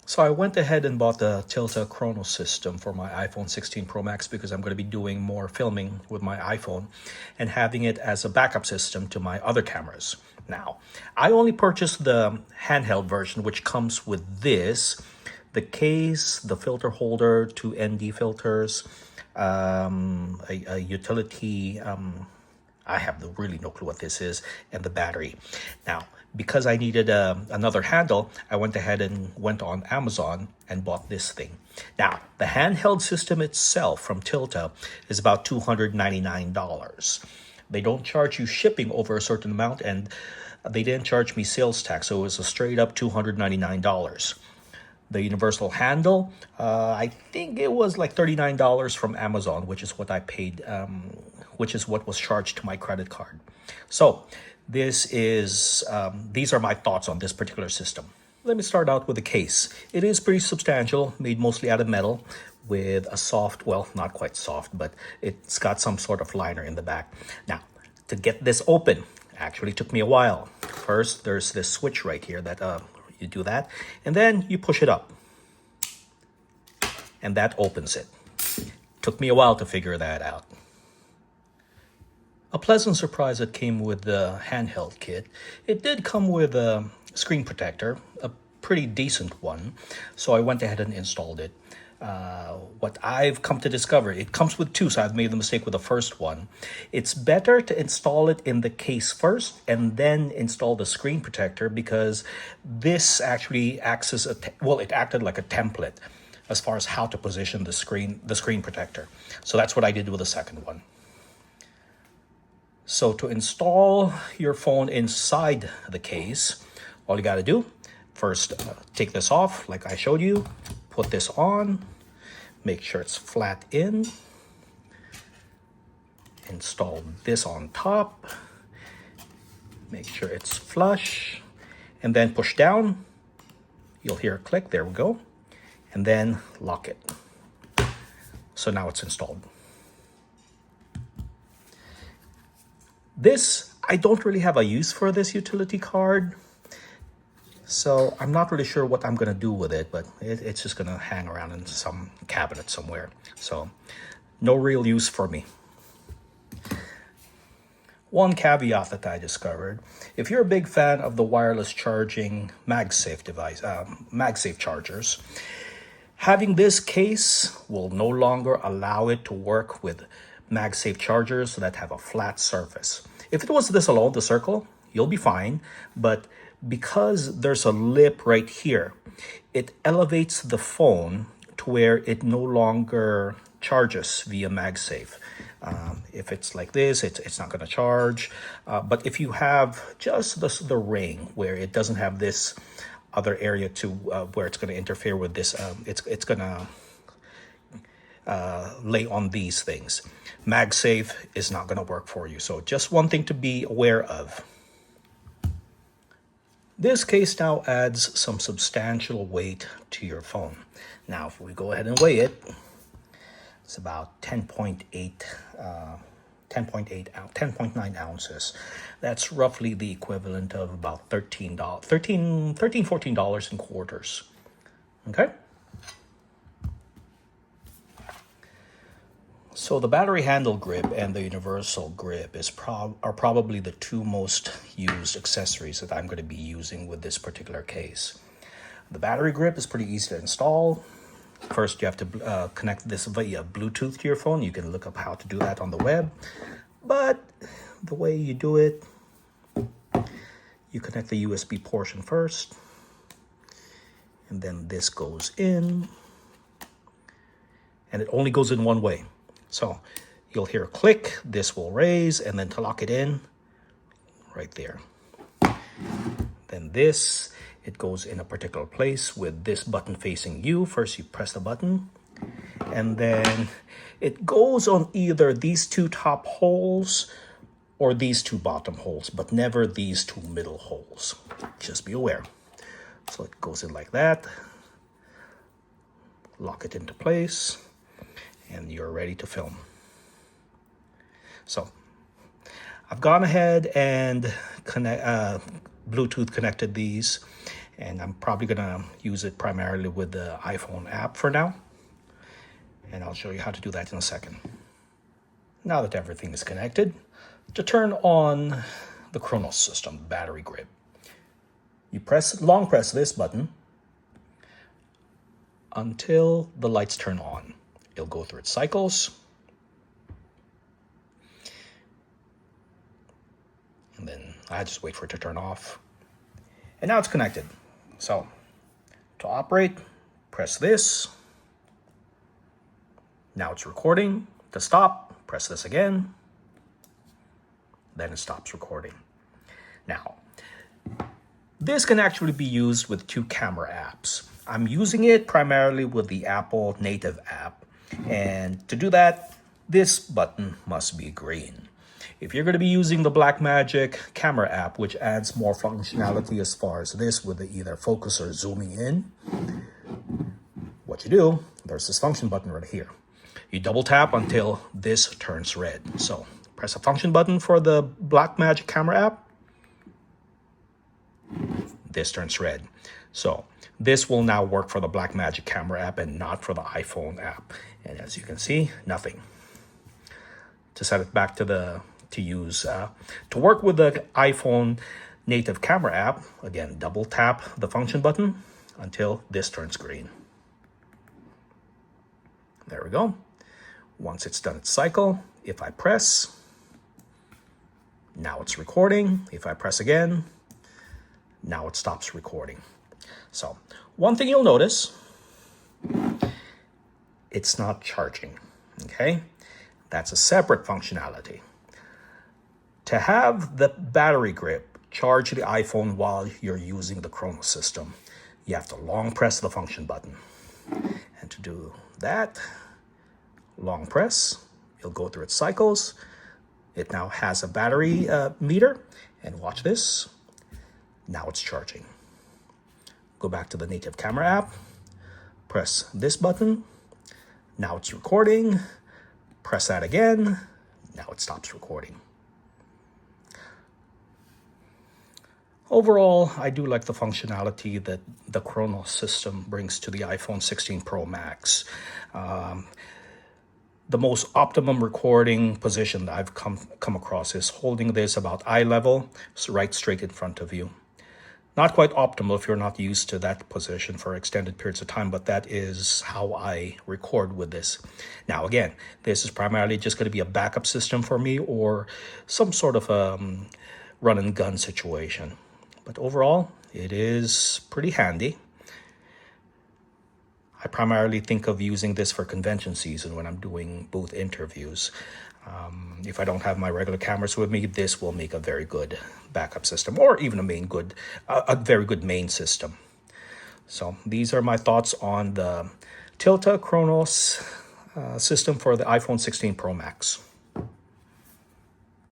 So I went ahead and bought the TILTA Khronos system for my iPhone 16 Pro Max because I'm going to be doing more filming with my iPhone and having it as a backup system to my other cameras. Now, I only purchased the handheld version, which comes with this, the case, the filter holder, two ND filters, a utility I have really no clue what this is, and the battery. Now, because I needed another handle, I went ahead and went on Amazon and bought this thing. Now, the handheld system itself from Tilta is about $299. They don't charge you shipping over a certain amount, and they didn't charge me sales tax, so it was a straight up $299. The universal handle, I think it was like $39 from Amazon, which is what I paid, which is what was charged to my credit card. So these are my thoughts on this particular system. Let me start out with the case. It is pretty substantial, made mostly out of metal with a soft, well, not quite soft, but it's got some sort of liner in the back. Now, to get this open, actually took me a while. First, there's this switch right here that you do that, and then you push it up, and that opens it. Took me a while to figure that out. A pleasant surprise that came with the handheld kit. It did come with a screen protector, a pretty decent one, so I went ahead and installed it. What I've come to discover, it comes with two, so I've made the mistake with the first one. It's better to install it in the case first and then install the screen protector, because this actually acts as it acted like a template as far as how to position the screen protector. So that's what I did with the second one. So to install your phone inside the case, all you got to do, first take this off like I showed you, put this on, make sure it's flat in, install this on top, make sure it's flush, and then push down. You'll hear a click, there we go, and then lock it. So now it's installed. This, I don't really have a use for this utility card, so I'm not really sure what I'm going to do with it, but it's just going to hang around in some cabinet somewhere. So no real use for me. One caveat that I discovered, if you're a big fan of the wireless charging MagSafe device, MagSafe chargers, having this case will no longer allow it to work with MagSafe chargers that have a flat surface. If it was this alone, the circle, you'll be fine, but because there's a lip right here, it elevates the phone to where it no longer charges via MagSafe. If it's like this, it's not going to charge. But if you have just the ring where it doesn't have this other area to where it's going to interfere with this, it's going to lay on these things. MagSafe is not going to work for you. So just one thing to be aware of. This case now adds some substantial weight to your phone. Now, if we go ahead and weigh it, it's about 10.9 ounces. That's roughly the equivalent of about $14 in quarters. Okay? So the battery handle grip and the universal grip are probably the two most used accessories that I'm going to be using with this particular case. The battery grip is pretty easy to install. First, you have to connect this via Bluetooth to your phone. You can look up how to do that on the web. But the way you do it, you connect the USB portion first, and then this goes in, and it only goes in one way. So you'll hear a click, this will raise, and then to lock it in, right there. Then this, it goes in a particular place with this button facing you. First you press the button, and then it goes on either these two top holes or these two bottom holes, but never these two middle holes. Just be aware. So it goes in like that. Lock it into place, and you're ready to film. So I've gone ahead and Bluetooth connected these, And I'm probably gonna use it primarily with the iPhone app for now. And I'll show you how to do that in a second. Now that everything is connected, to turn on the Khronos system, battery grip, you long press this button until the lights turn on. It'll go through its cycles. And then I just wait for it to turn off. And now it's connected. So to operate, press this. Now it's recording. To stop, press this again. Then it stops recording. Now, this can actually be used with 2 camera apps. I'm using it primarily with the Apple native app. And to do that, this button must be green. If you're going to be using the Blackmagic camera app, which adds more functionality as far as this with the either focus or zooming in, what you do, there's this function button right here. You double tap until this turns red. So press a function button for the Blackmagic camera app. This turns red. So this will now work for the Blackmagic camera app and not for the iPhone app. And as you can see, nothing. To set it back to work with the iPhone native camera app, again, double tap the function button until this turns green. There we go. Once it's done its cycle, if I press, now it's recording. If I press again, now it stops recording. So one thing you'll notice, it's not charging, okay? That's a separate functionality. To have the battery grip charge the iPhone while you're using the Khronos system, you have to long press the function button. And to do that, long press, it'll go through its cycles. It now has a battery meter, and watch this. Now it's charging. Go back to the native camera app, press this button. Now it's recording. Press that again. Now it stops recording. Overall, I do like the functionality that the Khronos system brings to the iPhone 16 Pro Max. The most optimum recording position that I've come across is holding this about eye level, so right straight in front of you. Not quite optimal if you're not used to that position for extended periods of time, but that is how I record with this. Now, again, this is primarily just going to be a backup system for me or some sort of run and gun situation. But overall, it is pretty handy. I primarily think of using this for convention season when I'm doing booth interviews. If I don't have my regular cameras with me, this will make a very good backup system, or even a very good main system. So these are my thoughts on the TILTA Khronos system for the iPhone 16 Pro Max.